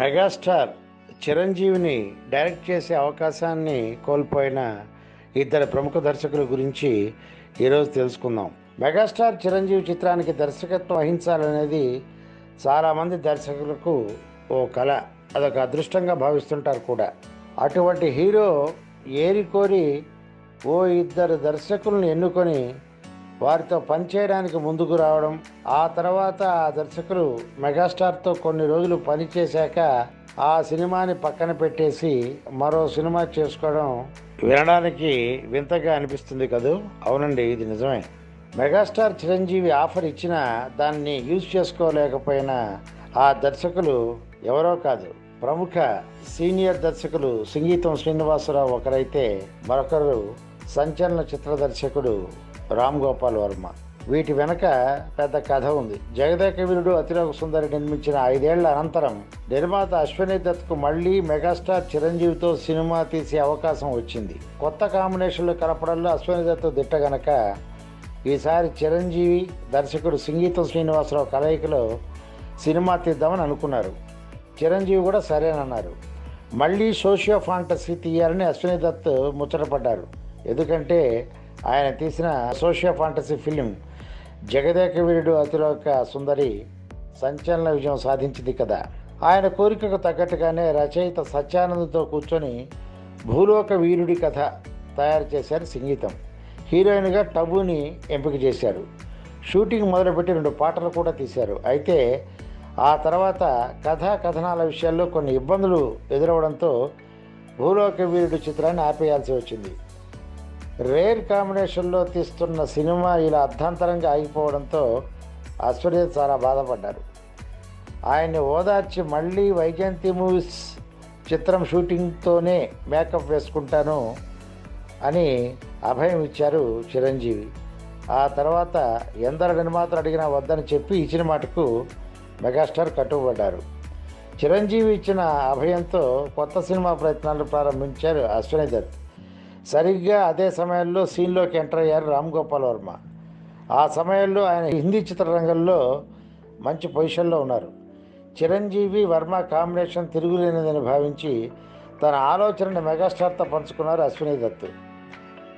Megastar చిరంజీవిని direct చేసే అవకాశాన్ని కోల్పోయిన ఇద్దరు ప్రముఖ దర్శకుల గురించి ఈరోజు తెలుసుకుందాం. మెగాస్టార్ చిరంజీవి చిత్రానికి దర్శకత్వం వహించాలనేది చాలామంది దర్శకులకు ఓ కళ, అదొక అదృష్టంగా భావిస్తుంటారు కూడా. అటువంటి హీరో ఏరికోరి ఓ ఇద్దరు దర్శకులను ఎన్నుకొని వారితో పనిచేయడానికి ముందుకు రావడం, ఆ తర్వాత ఆ దర్శకులు మెగాస్టార్తో కొన్ని రోజులు పనిచేశాక ఆ సినిమాని పక్కన పెట్టేసి మరో సినిమా చేసుకోవడం వినడానికి వింతగా అనిపిస్తుంది కదూ. అవునండి, ఇది నిజమే. మెగాస్టార్ చిరంజీవి ఆఫర్ ఇచ్చినా దాన్ని యూజ్ చేసుకోలేకపోయిన ఆ దర్శకులు ఎవరో కాదు, ప్రముఖ సీనియర్ దర్శకులు సింగీతం శ్రీనివాసరావు ఒకరైతే మరొకరు సంచలన చిత్ర దర్శకుడు రామ్ గోపాల్ వర్మ. వీటి వెనక పెద్ద కథ ఉంది. జగదేక వీరుడు అతిలోక సుందరి నిర్మించిన 5 ఏళ్ల అనంతరం నిర్మాత అశ్వనీ దత్కు మళ్లీ మెగాస్టార్ చిరంజీవితో సినిమా తీసే అవకాశం వచ్చింది. కొత్త కాంబినేషన్లు కలపడంలో అశ్వనీ దత్ దిట్ట గనక ఈసారి చిరంజీవి దర్శకుడు సింగీతం శ్రీనివాసరావు కలయికలో సినిమా తీద్దామని అనుకున్నారు. చిరంజీవి కూడా సరేనన్నారు. మళ్ళీ సోషియో ఫాంటసీ తీయాలని అశ్వనీ దత్ ముచ్చటపడ్డారు. ఎందుకంటే ఆయన తీసిన socio fantasy film Jagadeka Veerudu Athiloka Sundari సంచలన విజయం సాధించింది కదా. ఆయన కోరికకు తగ్గట్టుగానే రచయిత సత్యానంద్తో కూర్చొని భూలోక వీరుడి కథ తయారు చేశారు సింగీతం. హీరోయిన్గా టబుని ఎంపిక చేశారు. షూటింగ్ మొదలుపెట్టి 2 పాటలు కూడా తీశారు. అయితే ఆ తర్వాత కథనాల విషయాల్లో కొన్ని ఇబ్బందులు ఎదురవడంతో భూలోక వీరుడు చిత్రాన్ని ఆపేయాల్సి వచ్చింది. రేర్ కాంబినేషన్లో తీస్తున్న సినిమా ఇలా అర్ధాంతరంగా ఆగిపోవడంతో అశ్వనీ చాలా బాధపడ్డారు. ఆయన్ని ఓదార్చి మళ్ళీ వైజయంతి మూవీస్ చిత్రం షూటింగ్తోనే మేకప్ వేసుకుంటాను అని అభయం ఇచ్చారు చిరంజీవి. ఆ తర్వాత ఎందరు నిర్మాతలు అడిగినా వద్దని చెప్పి ఇచ్చిన మాటకు మెగాస్టార్ కట్టుబడ్డారు. చిరంజీవి ఇచ్చిన అభయంతో కొత్త సినిమా ప్రయత్నాలు ప్రారంభించారు అశ్వనీ దత్. సరిగ్గా అదే సమయంలో సీన్లోకి ఎంటర్ అయ్యారు రామ్ గోపాల్ వర్మ. ఆ సమయంలో ఆయన హిందీ చిత్రరంగంలో మంచి పొజిషన్లో ఉన్నారు. చిరంజీవి వర్మ కాంబినేషన్ తిరుగులేనిదని భావించి తన ఆలోచనని మెగాస్టార్తో పంచుకున్నారు అశ్వనీ దత్.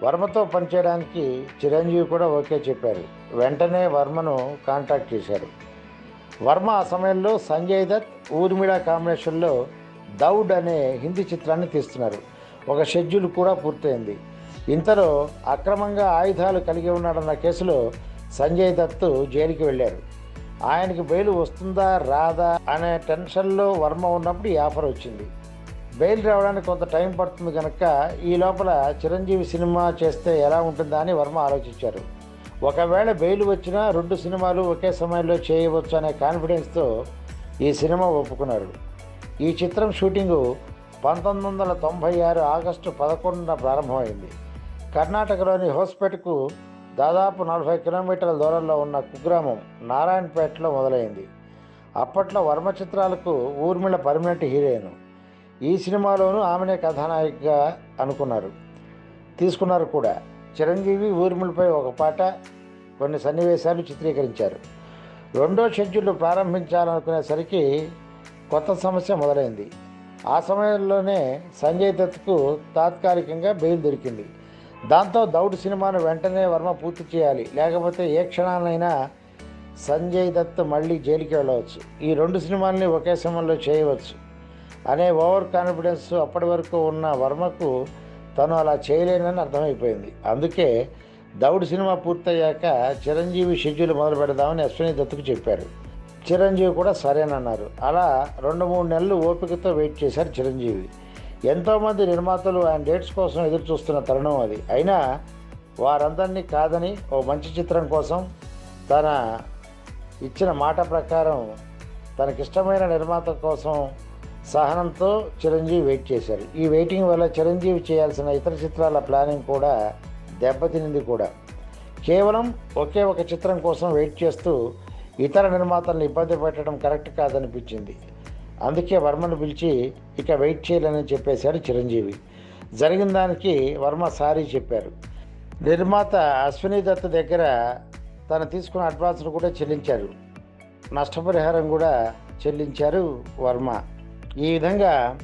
వర్మతో పనిచేయడానికి చిరంజీవి కూడా ఓకే చెప్పారు. వెంటనే వర్మను కాంటాక్ట్ చేశారు. వర్మ ఆ సమయంలో సంజయ్ దత్, ఊర్మిళ కాంబినేషన్లో దౌడ్ అనే హిందీ చిత్రాన్ని తీస్తున్నారు. ఒక షెడ్యూల్ కూడా పూర్తయింది. ఇంతలో అక్రమంగా ఆయుధాలు కలిగి ఉన్నాడన్న కేసులో సంజయ్ దత్ జైలుకి వెళ్ళారు. ఆయనకి బెయిల్ వస్తుందా రాదా అనే టెన్షన్లో వర్మ ఉన్నప్పుడు ఈ ఆఫర్ వచ్చింది. బెయిల్ రావడానికి కొంత టైం పడుతుంది కనుక ఈ లోపల చిరంజీవి సినిమా చేస్తే ఎలా ఉంటుందా అని వర్మ ఆలోచించారు. ఒకవేళ బెయిల్ వచ్చినా 2 సినిమాలు ఒకే సమయంలో చేయవచ్చు అనే కాన్ఫిడెన్స్తో ఈ సినిమా ఒప్పుకున్నారు. ఈ చిత్రం షూటింగు 1996 ఆగస్టు 11న ప్రారంభమైంది. కర్ణాటకలోని హోస్పేటకు దాదాపు 40 కిలోమీటర్ల దూరంలో ఉన్న కుగ్రామం నారాయణపేటలో మొదలైంది. అప్పట్లో వర్మ చిత్రాలకు ఊర్మిళ పర్మనెంట్ హీరోయిన్. ఈ సినిమాలోనూ ఆమెనే కథానాయికగా తీసుకున్నారు కూడా. చిరంజీవి ఊర్మిళపై ఒక పాట, కొన్ని సన్నివేశాలు చిత్రీకరించారు. 2వ షెడ్యూల్ ప్రారంభించాలనుకునేసరికి కొత్త సమస్య మొదలైంది. ఆ సమయంలోనే సంజయ్ దత్కు తాత్కాలికంగా బెయిల్ దొరికింది. దాంతో దౌడ్ సినిమాను వెంటనే వర్మ పూర్తి చేయాలి, లేకపోతే ఏ క్షణాలైనా సంజయ్ దత్ మళ్ళీ జైలుకి వెళ్ళవచ్చు, ఈ 2 సినిమాల్ని ఒకే సమయంలో చేయవచ్చు అనే ఓవర్ కాన్ఫిడెన్స్ అప్పటి వరకు ఉన్న వర్మకు తను అలా చేయలేనని అర్థమైపోయింది. అందుకే దౌడ్ సినిమా పూర్తయ్యాక చిరంజీవి షెడ్యూల్ మొదలు పెడదామని అశ్వనీ దత్కు చెప్పారు. చిరంజీవి కూడా సరేనన్నారు. అలా 2-3 నెలలు ఓపికతో వెయిట్ చేశారు చిరంజీవి. ఎంతోమంది నిర్మాతలు ఆయన డేట్స్ కోసం ఎదురు చూస్తున్న తరుణం అది. అయినా వారందరినీ కాదని ఓ మంచి చిత్రం కోసం తన ఇచ్చిన మాట ప్రకారం తనకిష్టమైన నిర్మాత కోసం సహనంతో చిరంజీవి వెయిట్ చేశారు. ఈ వెయిటింగ్ వల్ల చిరంజీవి చేయాల్సిన ఇతర చిత్రాల ప్లానింగ్ కూడా దెబ్బతినింది కూడా. కేవలం ఒకే ఒక చిత్రం కోసం వెయిట్ చేస్తూ ఇతర నిర్మాతలను ఇబ్బంది పెట్టడం కరెక్ట్ కాదనిపించింది. అందుకే వర్మను పిలిచి ఇక వెయిట్ చేయలేనని చెప్పేశారు చిరంజీవి. జరిగిన దానికి వర్మ సారీ చెప్పారు. నిర్మాత అశ్వనీ దత్ దగ్గర తను తీసుకున్న అడ్వాన్స్ను కూడా చెల్లించారు. నష్టపరిహారం కూడా చెల్లించారు వర్మ. ఈ విధంగా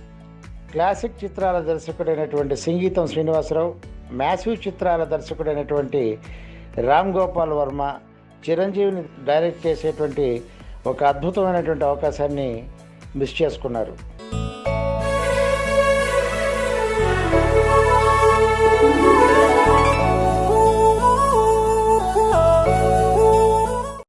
క్లాసిక్ చిత్రాల దర్శకుడైనటువంటి సంగీతం శ్రీనివాసరావు, మ్యాసివ్ చిత్రాల దర్శకుడైనటువంటి రామ్ గోపాల్ వర్మ చిరంజీవిని డైరెక్ట్ చేసేటువంటి ఒక అద్భుతమైనటువంటి అవకాశాన్ని మిస్ చేసుకున్నారు.